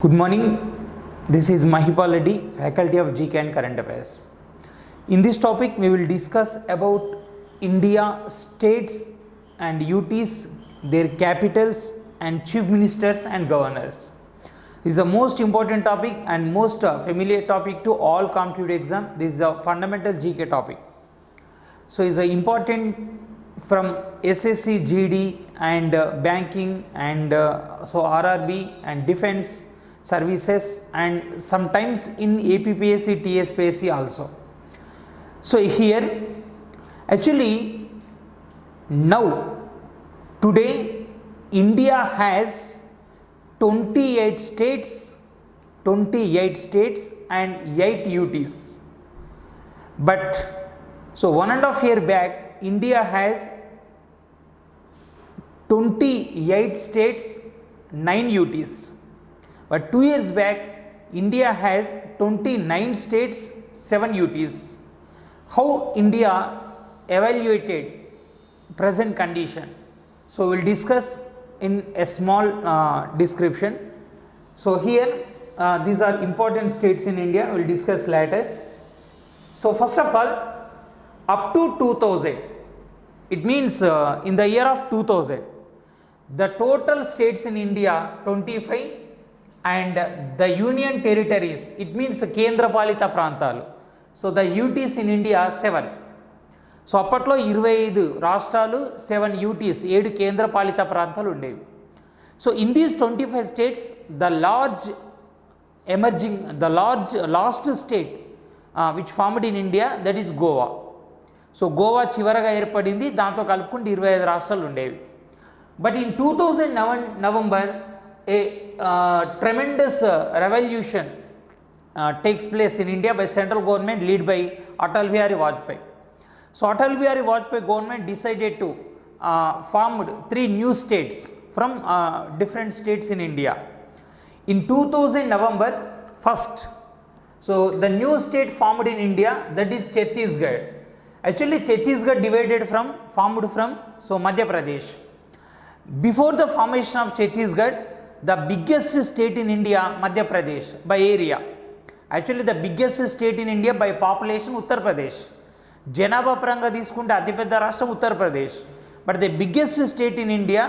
Good morning. This is Mahipal Reddy, Faculty of GK and Current Affairs. In this topic, we will discuss about India states and UTs, their capitals, and chief ministers and governors. This is the most important topic and most familiar topic to all competitive exam. This is a fundamental GK topic. So, it is important from SSC, GD, and banking, and so RRB and defense services, and sometimes in APPSC, TSPSC also. So here actually now today India has 28 states and 8 UTs, but so 1.5 years back India has 28 states, 9 UTs. But 2 years back, India has 29 states, 7 UTs. How India evaluated present condition? So, we will discuss in a small description. So, here these are important states in India, we will discuss later. So, first of all, up to 2000, it means in the year of 2000, the total states in India 25, and the union territories, it means Kendra Palita Prantalu. So the UTs in India 7. So అప్పట్లో 25 రాష్ట్రాలు 7 UTs 7 కేంద్ర పాలిత ప్రాంతాలు ఉండేవి. So in these 25 states, the last state which formed in India, that is Goa. So Goa చివరగా ఏర్పడింది, దాంతో కలుపుకుంటే 25 రాష్ట్రాలు ఉండేవి. But in 2009 November, a tremendous revolution takes place in India by central government led by Atal Bihari Vajpayee. So Atal Bihari Vajpayee government decided to form 3 new states from different states in India. In 2000 November 1st, so the new state formed in India, that is Chhattisgarh. Actually Chhattisgarh formed from Madhya Pradesh. Before the formation of Chhattisgarh, the biggest state in India, Madhya Pradesh, by area. Actually the biggest state in India by population, Uttar Pradesh. Janaba paranga తీసుకుంటే అతిపెద్ద రాష్ట్రం Uttar Pradesh. But the biggest state in India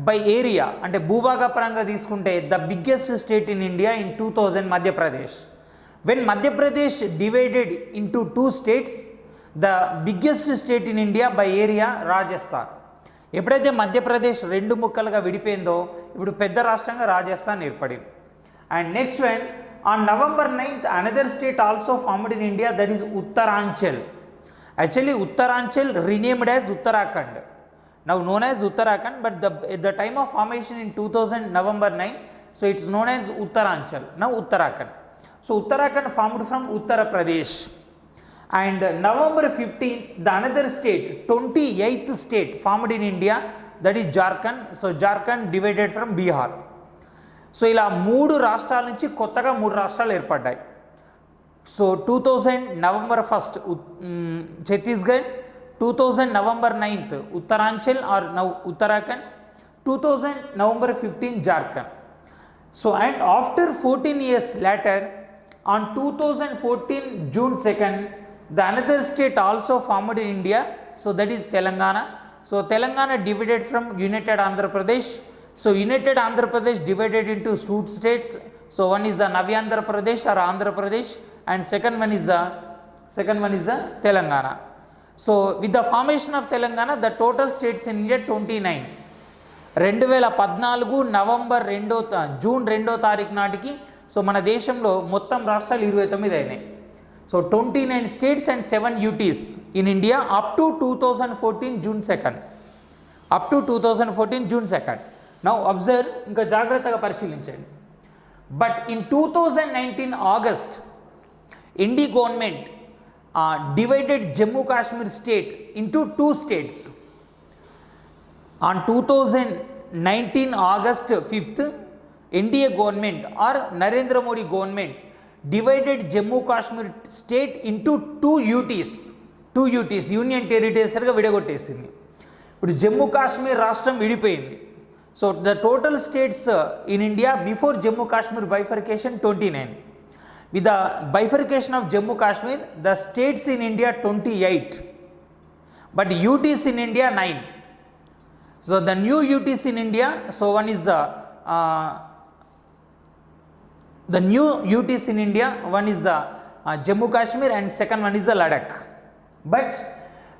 by area, అంటే భూభాగ పరంగా తీసుకుంటే the biggest state in India in 2000 Madhya Pradesh. When Madhya Pradesh divided into 2 states, the biggest state in India by area, Rajasthan. ఎప్పుడైతే మధ్యప్రదేశ్ 2 ముక్కలుగా విడిపోయిందో ఇప్పుడు పెద్ద రాష్ట్రంగా రాజస్థాన్ ఏర్పడింది. And next one on November 9th another state also formed in India, that is Uttaranchal. Actually Uttaranchal renamed as Uttarakhand, now known as Uttarakhand, but the time of formation in 2000 November 9, so it's known as Uttaranchal, now Uttarakhand. So Uttarakhand formed from Uttar Pradesh. And November 15th, the another state, 28th state formed in India, that is Jharkhand. So Jharkhand divided from Bihar. So ఇలా 3 రాష్ట్రాల నుంచి కొత్తగా 3 రాష్ట్రాలు ఏర్పడ్డాయి. So 2000 November 1st Chhattisgarh, 2000 November 9th Uttaranchal or now Uttarakhand, 2000 November 15 Jharkhand. So and after 14 years later, on 2014 June 2nd, the another state also formed in India, so that is Telangana. So Telangana divided from United Andhra Pradesh. So United Andhra Pradesh divided into 2 states. So one is the Navi Andhra Pradesh or Andhra Pradesh, and second one is the Telangana. So with the formation of Telangana, the total states in India 29. 2014 November June 2వ తారీఖు నాటికి so మన దేశంలో మొత్తం రాష్ట్రాలు 29 అయినాయి. So 29 states and 7 UTs in India up to 2014 June 2nd. Up to 2014 June 2nd. Now observe, ఇంకా జాగ్రత్తగా పరిశీలించండి. But in 2019 August, Indian government divided Jammu Kashmir state into 2 states. On 2019 August 5th, India government or Narendra Modi government divided Jammu Kashmir state into 2 UTs, union టెరిటరీస్గా విడగొట్టేసింది. ఇప్పుడు జమ్మూ కాశ్మీర్ రాష్ట్రం విడిపోయింది. So the total states in India before Jammu Kashmir bifurcation 29. With the bifurcation of Jammu Kashmir, the states in India 28, but UTs in India 9. So the new UTs in India, so one is the new UTs in India, one is the Jammu Kashmir and second one is the Ladakh. But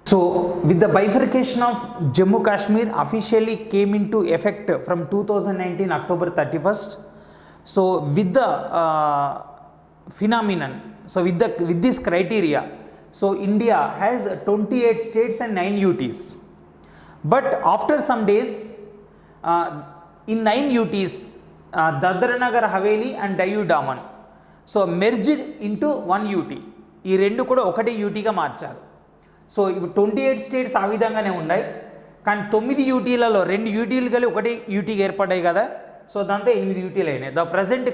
so with the bifurcation of Jammu Kashmir officially came into effect from 2019 October 31st. So with the phenomenon, so with this criteria, so India has 28 states and 9 UTs. But after some days, in 9 UTs, Dadra Nagar Haveli and Dayu Daman, so merged into 1 UT. ఈ రెండు కూడా ఒకటే యూటీగా మార్చారు. So ఇప్పుడు 28 states ఆ విధంగానే ఉన్నాయి, కానీ 9 యూటీలలో 2 యూటీలు కలిసి ఒకటే యూటీగా ఏర్పడ్డాయి కదా. సో దాంతో 8 యూటీలు అయినాయి. The present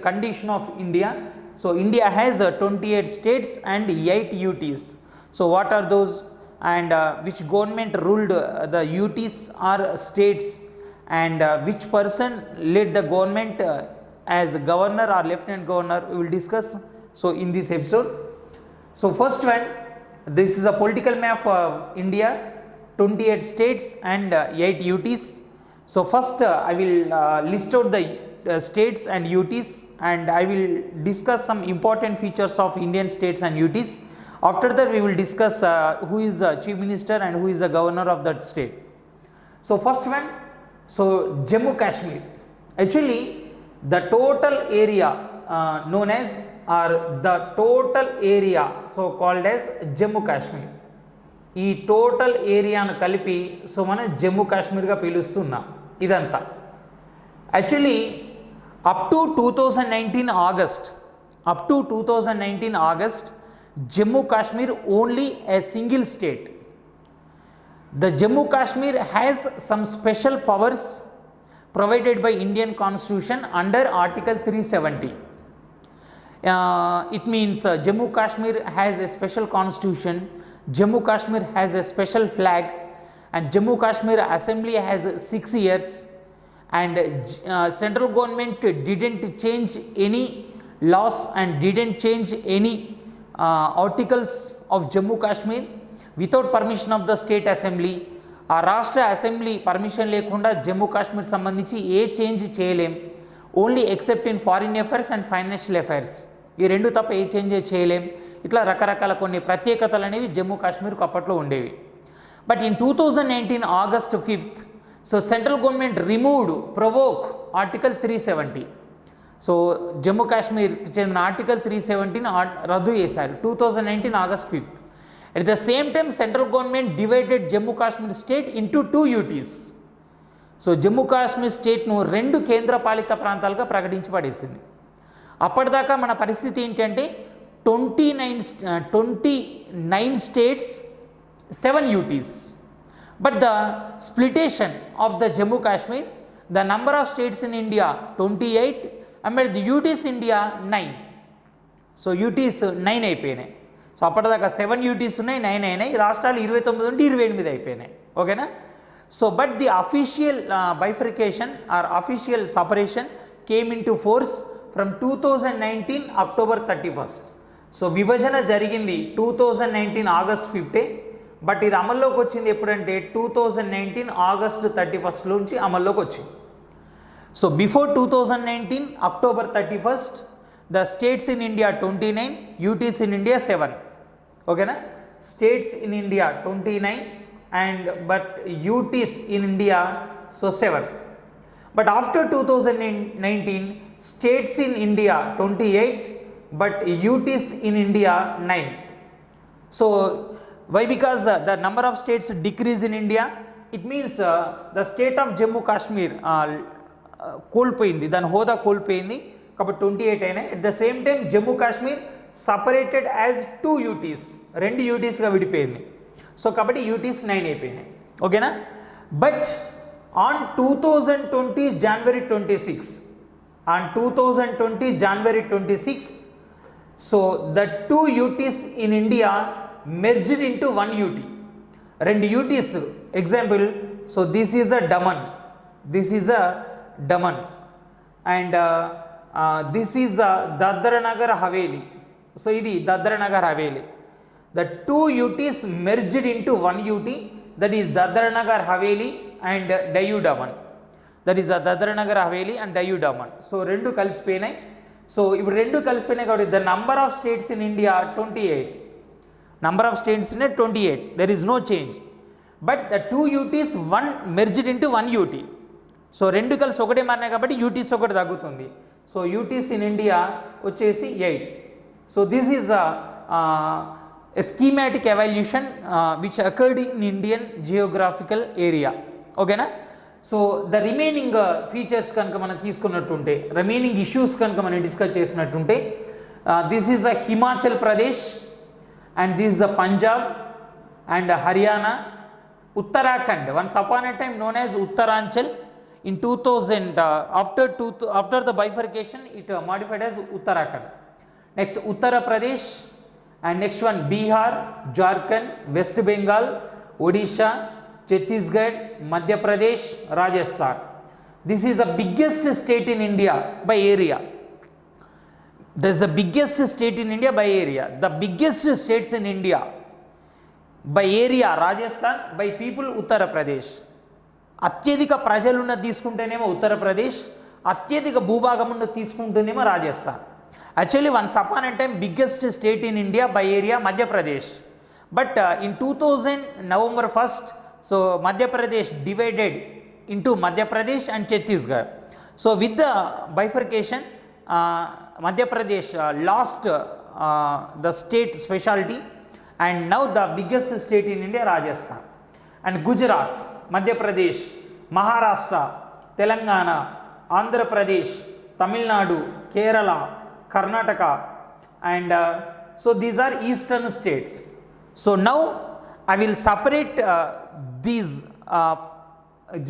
condition of India, so India has 28 states and 8 UTs. So what are those and which government ruled the UTs or states, and which person led the government as governor or lieutenant governor, we will discuss so in this episode. So first one, this is a political map of India, 28 states and 8 UTs. So first I will list out the states and UTs, and I will discuss some important features of Indian states and UTs. After that we will discuss who is the chief minister and who is the governor of that state. So first one, so Jammu Kashmir, actually the total area known as, or the total area so called as Jammu Kashmir, ఈ total ఏరియాను కలిపి so మనం జమ్మూ కాశ్మీర్గా పిలుస్తున్నాం. ఇదంతా actually up to 2019 August Jammu Kashmir only a single state. The Jammu Kashmir has some special powers provided by Indian Constitution under Article 370. It means Jammu Kashmir has a special constitution, Jammu Kashmir has a special flag, and Jammu Kashmir Assembly has 6 years, and central government didn't change any laws and didn't change any articles of Jammu Kashmir without permission of the state assembly. ఆ రాష్ట్ర assembly permission లేకుండా జమ్మూ కాశ్మీర్ సంబంధించి ఏ change చేయలేం, only except in foreign affairs and financial affairs, ఈ రెండు తప్ప ఏ change చేయలేం. ఇట్లా రకరకాల కొన్ని ప్రత్యేకతలు అనేవి జమ్మూ కాశ్మీర్కు అప్పట్లో ఉండేవి. But in 2019 August 5th, so central government removed provoke article 370. So Jammu కాశ్మీర్కి చెందిన ఆర్టికల్ 370ని రద్దు చేశారు 2019 August 5th. At the same time, central government divided Jammu Kashmir state into 2 UTs. So Jammu Kashmir స్టేట్ను 2 కేంద్ర పాలిత ప్రాంతాలుగా ప్రకటించబడేసింది. అప్పటిదాకా మన పరిస్థితి ఏంటంటే 29 states, 7 UTs. But the splitation of the Jammu Kashmir, the number of states in India 28, and the UTs India 9. So UTs 9 అయిపోయినాయి. So అప్పటిదాకా 7 UTs ఉన్నాయి, 9 అయినాయి. రాష్ట్రాలు 29 నుండి 28 అయిపోయినాయి. ఓకేనా. So but the official bifurcation are official separation came in to force from 2019 October 31st. So విభజన జరిగింది 2019 August 5th, బట్ ఇది అమల్లోకి వచ్చింది ఎప్పుడంటే 2019 August 31st నుంచి అమల్లోకి వచ్చింది. So before 2019 October 31st, the states in India 29, UTs in India 7. ఓకేనా. States in India 29 and but UTs in India so 7. But after 2019, states in India 28 but UTs in India 9. So why? Because the number of states decrease in India. It means the state of Jammu Kashmir కోల్పోయింది, దాని హోదా కోల్పోయింది కాబట్టి 28 అయినాయి. At the same time Jammu Kashmir separated as 2 UTs, 2 UTsగా విడిపోయింది. So కాబట్టి UTs 9 అయిపోయినాయి. ఓకేనా. But on 2020 January 26, so the 2 UTs in India merged into 1 UT. 2 UTs example, so this is the Daman, this is a Daman, and this is the Dadra Nagar Haveli. So idi Dadra Nagar Haveli. The two UTs merged into one UT, that is Dadra Nagar Haveli and Dayu Daman. That is Dadra Nagar Haveli and Dayu Daman. So rendu kalisipoyinayi. So ఇప్పుడు రెండు కలిసిపోయినాయి కాబట్టి the number of states in India 28. Number of states in 28. There is no change. But the two UTs one merged into one UT. So రెండు కలిసి ఒకటే మారినాయి కాబట్టి UTs ఒకటి తగ్గుతుంది. సో UTs in India వచ్చేసి 8. So this is a schematic evolution which occurred in Indian geographical area. ఓకేనా? So the remaining features కనుక మనం తీసుకున్నట్టుంటే, రిమైనింగ్ ఇష్యూస్ కనుక మనం డిస్కస్ చేసినట్టుంటే, this is a Himachal Pradesh and this is a Punjab and Haryana, Uttarakhand once upon a time known as Uttaranchal. In 2000 after the bifurcation it modified as Uttarakhand. Next Uttar Pradesh, and next one Bihar, Jharkhand, West Bengal, Odisha, Chhattisgarh, Madhya Pradesh, Rajasthan. This is the biggest state in India by area. This is the biggest state in India by area. The biggest states in India by area Rajasthan, by people Uttar Pradesh. అత్యధిక ప్రజలున్న తీసుకుంటేనేమో ఉత్తరప్రదేశ్, అత్యధిక భూభాగం ఉన్న తీసుకుంటేనేమో Rajasthan. Actually once upon a time biggest state in India by area Madhya Pradesh. But in 2000 November 1st, so Madhya Pradesh divided into Madhya Pradesh and Chhattisgarh. So with the bifurcation Madhya Pradesh lost the state speciality, and now the biggest state in India Rajasthan. And Gujarat, Madhya Pradesh, Maharashtra, Telangana, Andhra Pradesh, Tamil Nadu, Kerala, Karnataka, and so these are eastern states. So now I will separate these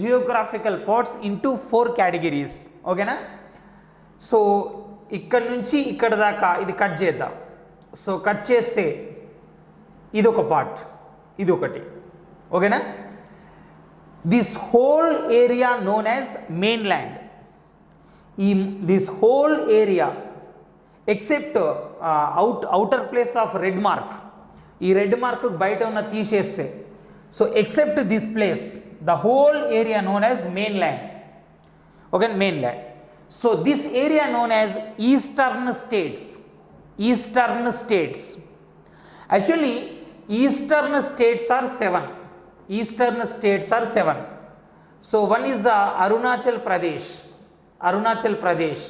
geographical parts into 4 categories. Okay na? So ఇక్కడ నుంచి ఇక్కడ దాకా ఇది cut చేద్దాం. So cut చేస్తే ఇది ఒక part, ఇది ఒకటి. ఓకేనా? This whole area known as mainland, this whole area except outer place of red mark, ఈ రెడ్ మార్క్ బయట ఉన్న తీసేస్తే, so except this place the whole area known as mainland. Okay, mainland. So this area known as eastern states. Eastern states, actually eastern states are 7. Eastern states are 7. So one is the Arunachal Pradesh, Arunachal Pradesh.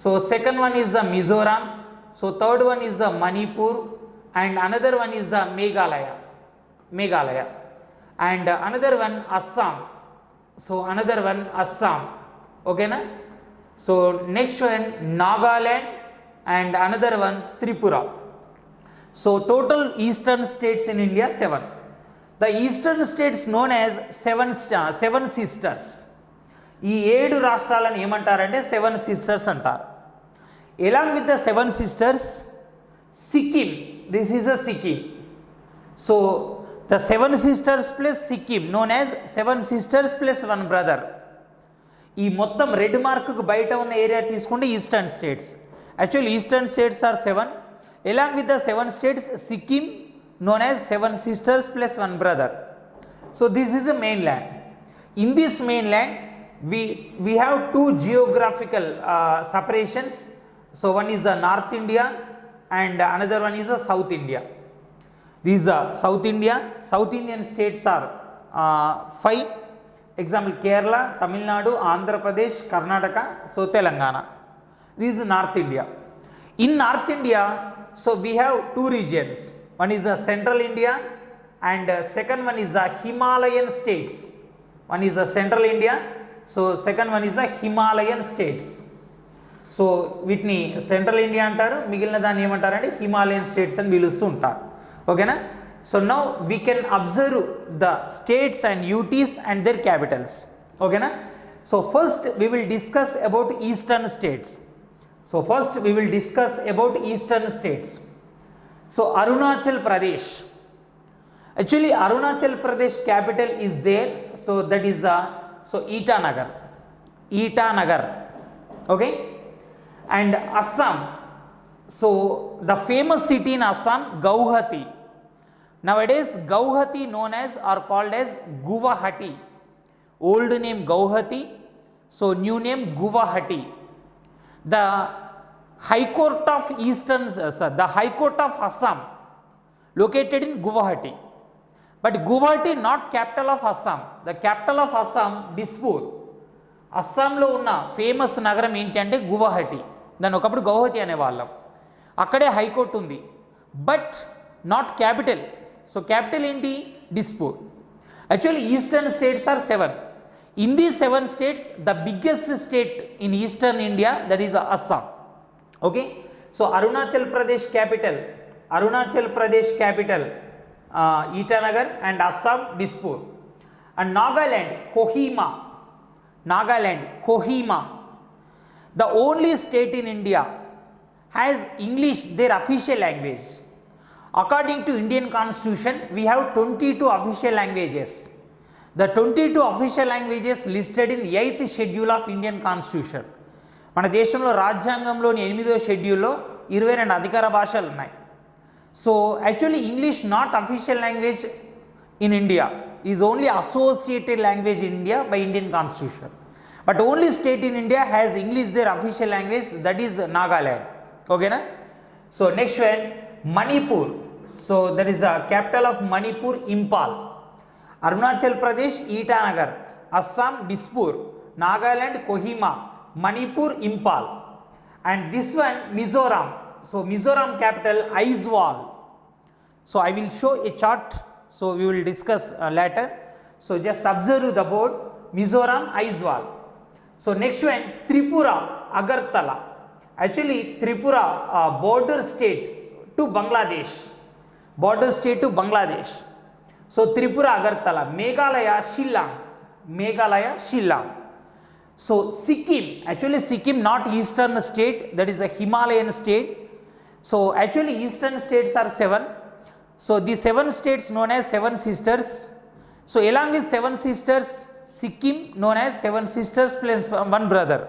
So second one is the Mizoram. So third one is the Manipur, and another one is the Meghalaya, Meghalaya, and another one Assam. So another one Assam. Okay na? So next one Nagaland, and another one Tripura. So total eastern states in India 7. The eastern states known as seven sisters. ఈ 7 రాష్ట్రాలను ఏమంటారంటే 7 sisters అంటారు. Along with the 7 sisters, Sikkim, this is a Sikkim. So the 7 sisters plus Sikkim known as 7 sisters plus 1 brother. ఈ మొత్తం red మార్క్కు బయట ఉన్న ఏరియా తీసుకుంటే eastern states. Actually eastern states are 7. Along with the 7 states, Sikkim known as 7 sisters plus 1 brother. So this is a mainland. In this mainland we have 2 geographical separations. So one is the North India and another one is the South India. These are South India. South Indian states are 5. Example Kerala, Tamil Nadu, Andhra Pradesh, Karnataka, so Telangana. This is North India. In North India, so we have 2 regions. One is the Central India, and second one is the Himalayan states. One is the Central India, so second one is the Himalayan states. So వీటిని central India అంటారు, మిగిలిన దాన్ని ఏమంటారంటే Himalayan states అని పిలుస్తూ ఉంటారు. ఓకేనా? So now we can observe the states and UTs and their capitals. ఓకేనా? So first we will discuss about eastern states. So first we will discuss about eastern states. So Arunachal Pradesh, actually Arunachal Pradesh capital is there, so that is so Itanagar, okay. And Assam, so the famous city in Assam, Guwahati. Nowadays Guwahati known as or called as Guwahati. Old name Guwahati, so new name Guwahati. The High Court of the High Court of Assam located in Guwahati. But Guwahati not capital of Assam. The capital of Assam, Dispur. అస్సాంలో ఉన్న famous నగరం ఏంటి అంటే గువాహటి. దాన్ని ఒకప్పుడు గౌహతి అనేవాళ్ళం. అక్కడే high court ఉంది, but not capital. So capital ఏంటి? Dispur. Actually eastern states are 7. In these 7 states the biggest state in eastern India that is Assam. Okay. So Arunachal Pradesh capital Itanagar and Assam Dispur. And Nagaland, Kohima, the only state in India has English their official language. According to Indian Constitution, we have 22 official languages. The 22 official languages listed in 8th schedule of Indian Constitution. మన దేశంలో రాజ్యాంగంలోని 8వ షెడ్యూల్లో 22 అధికార భాషలు ఉన్నాయి. So actually English not official language in India, is only associated language in India by Indian Constitution. But only state in India has English their official language, that is Nagaland. Okay na? So next one, Manipur. So that is the capital of Manipur, Impal. Arunachal Pradesh, Itanagar. Assam, Dispur. Nagaland, Kohima. Manipur, Impal. And this one, Mizoram. So Mizoram capital, Aizawl. So I will show a chart. So we will discuss later. So just observe the board. Mizoram, Aizawl. So next one, Tripura, Agartala. Actually Tripura border state to Bangladesh. So Tripura, Agartala. Meghalaya, Shillong. So Sikkim, actually Sikkim not eastern state, that is a Himalayan state. So actually eastern states are 7. So the 7 states known as 7 sisters. So along with 7 sisters, Sikkim known as 7 sisters plus 1 brother.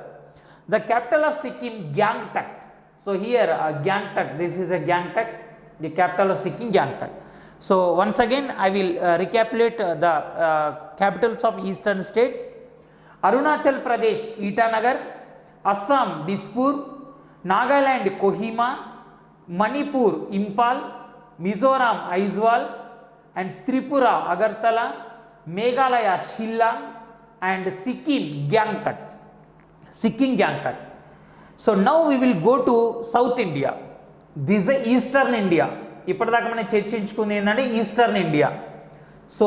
The capital of Sikkim, Gangtok. So here Gangtok, this is a Gangtok, the capital of Sikkim, Gangtok. So once again I will recapitulate the capitals of eastern states. Arunachal Pradesh, Itanagar. Assam, Dispur. Nagaland, Kohima. Manipur, Impal. Mizoram, Aizawl, and Tripura, Agartala, Meghalaya, Shillong, and Sikkim, Gangtok. So now we will go to South India. This is Eastern India. ఇప్పటిదాకా మనం చర్చించుకుంది ఏంటంటే eastern India. So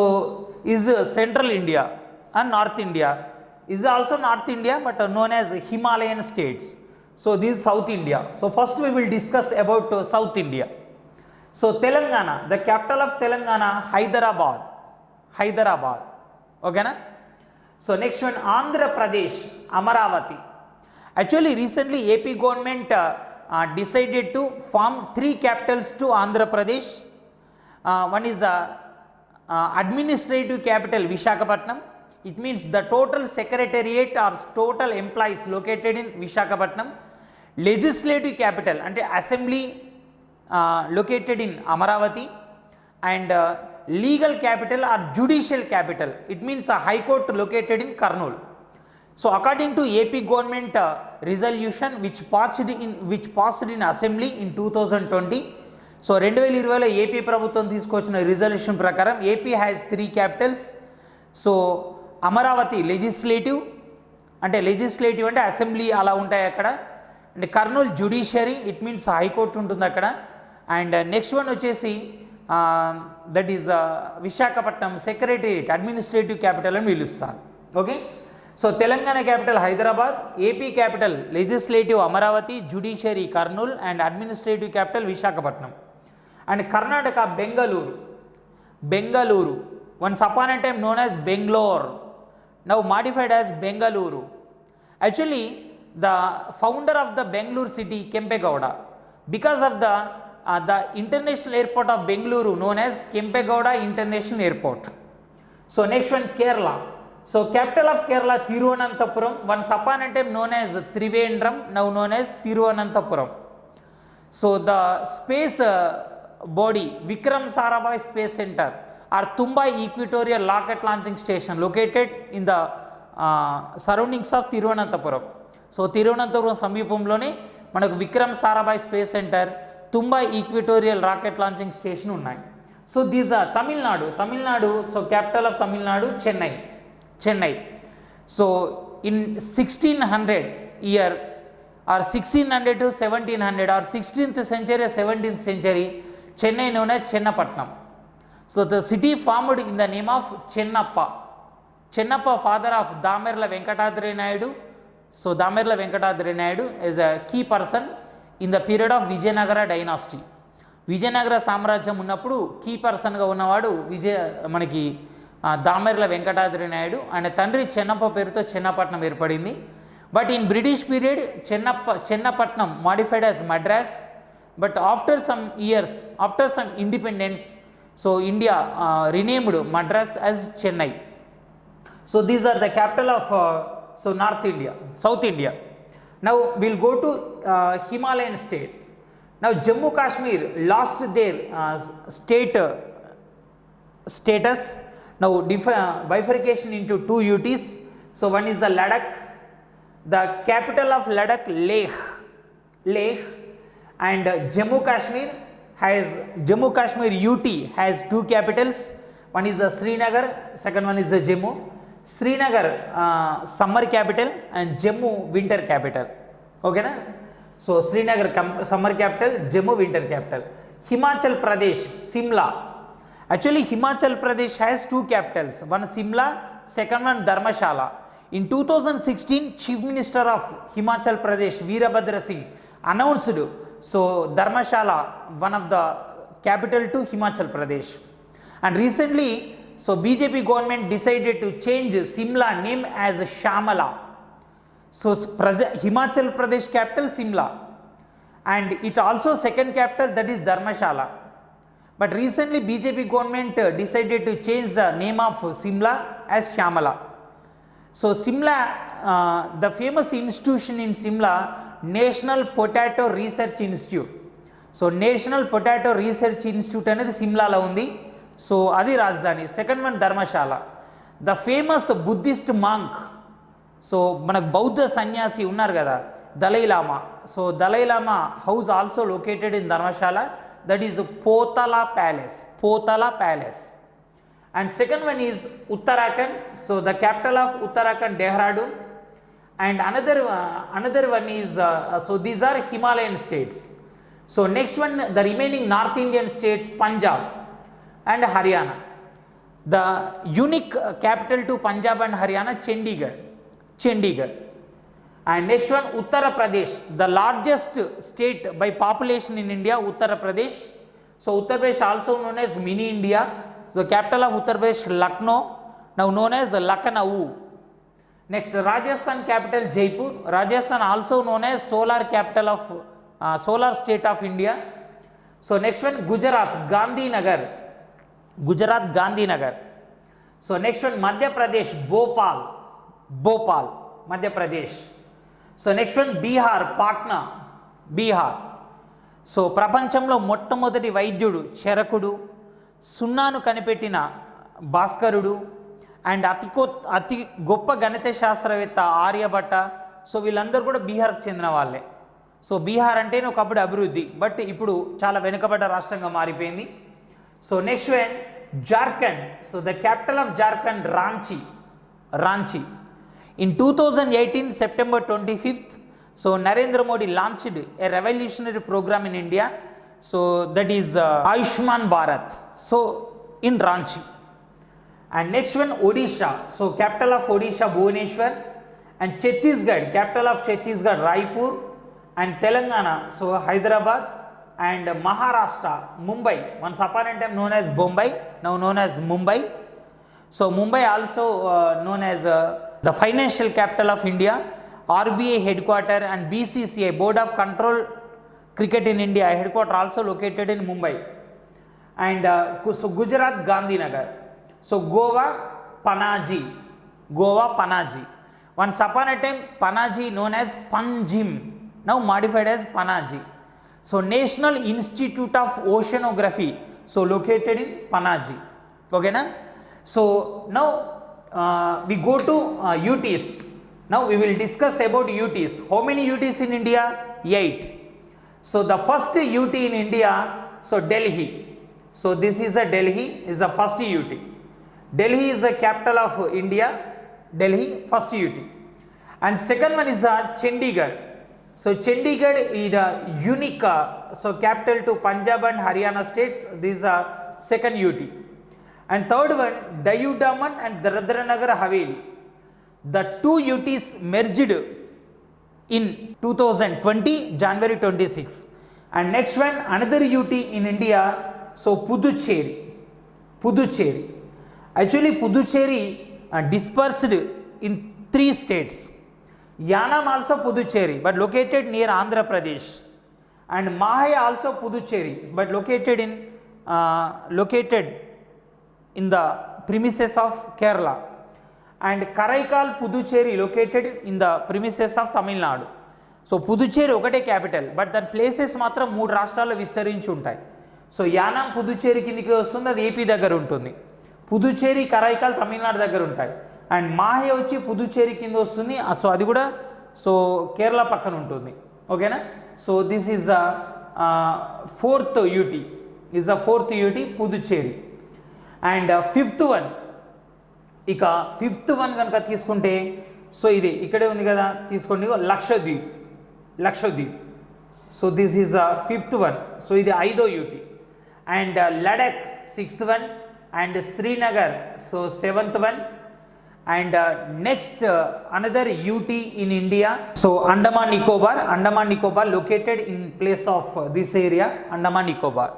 is Central India and North India. Is also North India but known as Himalayan states. So this is South India. So first we will discuss about South India. So Telangana, the capital of Telangana, Hyderabad. Okay na? So next one, Andhra Pradesh, Amaravati. Actually recently AP government decided to form 3 capitals to Andhra Pradesh. One is administrative capital, Visakhapatnam. It means the total secretariat or total employees located in Visakhapatnam. Legislative capital ante assembly located in Amaravati. And legal capital or judicial capital, it means a high court located in Kurnool. So according to AP government resolution which passed in assembly in 2020. So 2020లో AP ప్రభుత్వం తీసుకొచ్చిన resolution ప్రకారం AP has 3 capitals. So Amaravati legislative అంటే assembly అలా ఉంటాయి అక్కడ. And Kurnool judiciary, it means high court ఉంటుంది అక్కడ. And next one వచ్చేసి that is Visakhapatnam secretariat, administrative capital అని పిలుస్తారు. Okay. So Telangana capital Hyderabad, AP capital legislative Amaravati, judiciary Kurnool and administrative capital Visakhapatnam. And Karnataka Bengaluru, once upon a time known as Bangalore, now modified as Bengaluru. Actually the founder of the Bangalore city, Kempegowda, because of the international airport of Bengaluru known as Kempegowda International Airport. So next one, So capital of Kerala, Thiruvananthapuram, once upon a time known as Trivandrum, now known as Thiruvananthapuram. So the space body Vikram Sarabhai Space Center or Tumbai Equatorial Rocket Launching Station located in the surroundings of Thiruvananthapuram. So Thiruvananthapuram సమీపంలోనే మనకు Vikram Sarabhai space centre, తుంబై equatorial rocket launching station ఉన్నాయి. So these are Tamil Nadu. So capital of Tamil Nadu Chennai. So in 1600 year or 1600 to 1700 or 16th century or 17th century, Chennai known as Chennapatnam. So the city formed in the name of Chennappa, father of Damerla Venkatadri Naidu. So Damerla Venkatadri Naidu is a key person in the period of Vijayanagara dynasty. Vijayanagara సామ్రాజ్యం ఉన్నప్పుడు key పర్సన్గా ఉన్నవాడు మనకి దామెర్ల వెంకటాద్రి నాయుడు. ఆయన తండ్రి చెన్నప్ప పేరుతో చెన్నపట్నం ఏర్పడింది. But in British period, Chennapatnam modified as Madras. But after some years, after some independence, so India renamed Madras as Chennai. So these are the capital of South India. Now we'll go to Himalayan state. Now Jammu Kashmir lost their state status. Now bifurcation into two UTs. So one is the Ladakh. The capital of Ladakh, Leh, and Jammu Kashmir UT has two capitals. One is the Srinagar, second one is the Jammu. Srinagar summer capital and Jammu winter capital. Okay na? So Srinagar summer capital, Jammu winter capital. Himachal Pradesh, Simla. Actually Himachal Pradesh has two capitals. One Simla, second one Dharmashala. In 2016, Chief Minister of Himachal Pradesh, Veerbhadra Singh, announced so Dharmashala, one of the capital to Himachal Pradesh. And recently, so BJP government decided to change Simla name as Shamala. So Himachal Pradesh capital Simla, and it also second capital, that is Dharmashala. But recently BJP government decided to change the name of Simla as Shamala. So Simla, the famous institution in Simla, National Potato Research Institute. So National Potato Research Institute అనేది సిమ్లాలో ఉంది. So అది రాజధాని. Second one Dharamshala. The famous Buddhist monk, so మనకు బౌద్ధ సన్యాసి ఉన్నారు కదా Dalai Lama. So Dalai Lama house also located in Dharamshala, that is Potala palace. And second one is Uttarakhand. So the capital of Uttarakhand, Dehradun. And another one is so these are Himalayan states. So next one, the remaining North Indian states, Punjab and Haryana. The unique capital to Punjab and Haryana, Chandigarh. And next one, Uttar Pradesh, the largest state by population in India, Uttar Pradesh. So Uttar Pradesh also known as mini India. So capital of Uttar Pradesh, Lucknow, now known as Lucknow. Next, Rajasthan capital, Jaipur. Rajasthan also known as solar capital of solar state of India. So next one, Gujarat, Gandhinagar. So next one, Madhya Pradesh, Bhopal, Madhya Pradesh. So next one, Bihar, Patna, Bihar. So ప్రపంచంలో మొట్టమొదటి వైద్యుడు చరకుడు, సున్నాను కనిపెట్టిన భాస్కరుడు, and అతి గొప్ప గణిత శాస్త్రవేత్త Aryabhata. So వీళ్ళందరూ కూడా బీహార్కి చెందిన వాళ్ళే. సో బీహార్ అంటేనే ఒకప్పుడు అభివృద్ధి, బట్ ఇప్పుడు చాలా వెనుకబడ్డ రాష్ట్రంగా మారిపోయింది. So next one, Jharkhand. So the capital of Jharkhand, Ranchi. In 2018 September 25th, so Narendra Modi launched a revolutionary program in India. So that is Ayushman Bharat. So in Ranchi. And next one, Odisha. So capital of Odisha, Bhubaneswar. And Chhattisgarh, capital of Chhattisgarh, Raipur. And Telangana, so Hyderabad. And Maharashtra, Mumbai. Once upon a time known as Bombay, now known as Mumbai. So Mumbai also known as the financial capital of India, RBI headquarter, and BCCI, Board of Control Cricket in India headquarter also located in Mumbai. And so Gujarat, Gandhinagar. So Goa, Panaji. Goa, Panaji. Once upon a time, Panaji known as Panjim, now modified as Panaji. So National Institute of Oceanography, so located in Panaji. Okay na? So now we go to UTs. Now we will discuss about UTs. How many UTs in India? 8. So the first UT in India, so Delhi. So this is a Delhi, is the first UT. Delhi is the capital of India. Delhi, first UT. And second one is Chandigarh. So Chandigarh is a unique, so capital to Punjab and Haryana states. This is a second UT. And third one, Dayu Daman and Dadra Nagar Haveli. The two UTs merged in 2020, January 26. And next one, another UT in India, so Puducherry. Puducherry. Actually, Puducherry dispersed in 3 states. Yanam also Puducherry, but located near Andhra Pradesh. And Mahe also Puducherry, but located in the premises of Kerala. And Karaikal, Puducherry located in the premises of Tamil Nadu. So Puducherry ఒకటే capital, but దాని places మాత్రం 3 రాష్ట్రాల్లో విస్తరించి ఉంటాయి. So Yanam Puducherry కిందికి వస్తుంది, అది AP దగ్గర ఉంటుంది. పుదుచ్చేరి, కరైకాల్ తమిళనాడు దగ్గర ఉంటాయి. అండ్ మాహే వచ్చి పుదుచ్చేరి కింద వస్తుంది, సో అది కూడా సో కేరళ పక్కన ఉంటుంది. ఓకేనా? So this is the fourth UT, Puducherry. And fifth one, ఇక ఫిఫ్త్ వన్ కనుక తీసుకుంటే, సో ఇది ఇక్కడే ఉంది కదా, తీసుకోండి, Lakshadweep. So this is the fifth one. సో ఇది 5వ UT. And Ladakh 6th one. And Srinagar so 7th one. And next another UT in India, so Andaman Nicobar located in place of this area, Andaman Nicobar.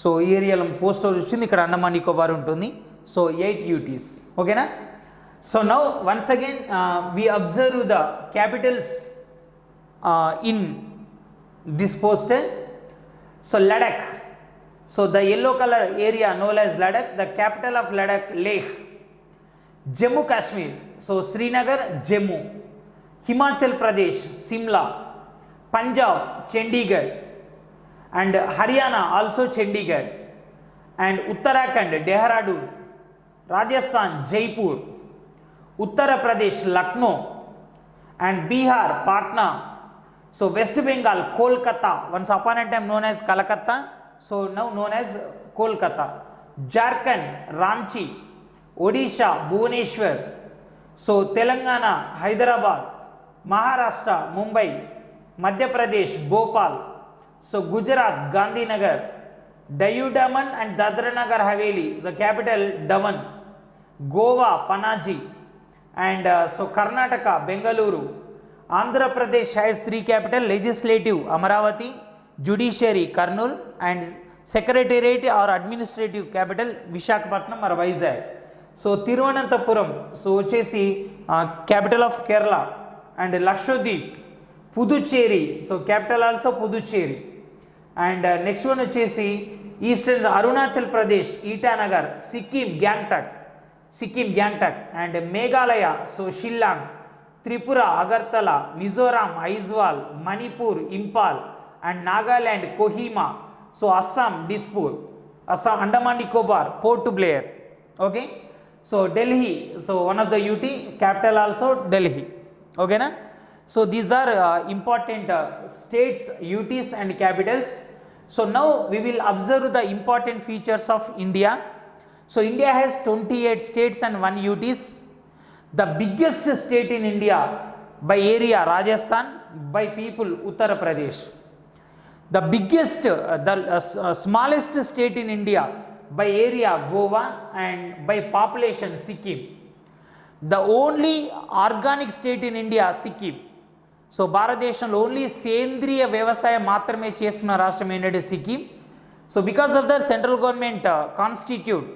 So area postal vachindi ikkada Andaman Nicobar untundi. So 8 UTs. Okay na? So now once again we observe the capitals in this poster. So Ladakh, so the yellow color area known as Ladakh, the capital of Ladakh, Leh. Jammu Kashmir, so Srinagar, Jammu. Himachal Pradesh, Simla. Punjab, Chandigarh. And Haryana also Chandigarh. And Uttarakhand, Dehradun. Rajasthan, Jaipur. Uttar Pradesh, Lucknow. And Bihar, Patna. So West Bengal, Kolkata, once upon a time known as Calcutta, so now known as Kolkata. Jharkhand, Ranchi. Odisha, Bhubaneswar. So Telangana, Hyderabad. Maharashtra, Mumbai. Madhya Pradesh, Bhopal. So Gujarat, Gandhinagar. Dayu Daman and Dadra Nagar Haveli, the capital Daman. Goa, Panaji. And so Karnataka, Bengaluru. Andhra Pradesh has 3 capital: legislative Amaravati, judiciary Kurnool, and secretariat or administrative capital Visakhapatnam or Vizag. So Thiruvananthapuram, so వచ్చేసి capital of Kerala. And Lakshadweep, Puducherry, so capital also Puducherry. And next one వచ్చేసి eastern Arunachal Pradesh, Itanagar. Sikkim, Gangtok. And Meghalaya, so Shillong. Tripura, Agartala. Mizoram, Aizawl. Manipur, Impal. And Nagaland, Kohima. So Assam, Dispur. Assam, Andaman Nicobar, Port Blair. Okay. So Delhi, so one of the UT, capital also Delhi. Okay na? So these are important states, UTs and capitals. So now we will observe the important features of India. So India has 28 states and 1 UTs. The biggest state in India by area, Rajasthan; by people, Uttar Pradesh. The biggest, smallest state in India by area, Goa; and by population, Sikkim. The only organic state in India, Sikkim. So భారతదేశంలో only సేంద్రియ వ్యవసాయం మాత్రమే చేస్తున్న రాష్ట్రం ఏంటంటే Sikkim. So because of the central government constitute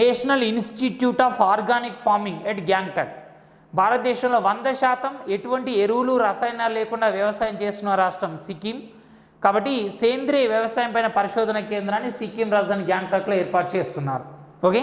national institute of organic farming at Gangtok. భారతదేశంలో 100% ఎటువంటి ఎరువులు రసాయనాలు లేకుండా వ్యవసాయం చేస్తున్న రాష్ట్రం సిక్కిం. కాబట్టి సేంద్రియ వ్యవసాయం పైన పరిశోధన కేంద్రాన్ని సిక్కిం రాజధాని గ్యాంగ్టాక్లో ఏర్పాటు చేస్తున్నారు. ఓకే.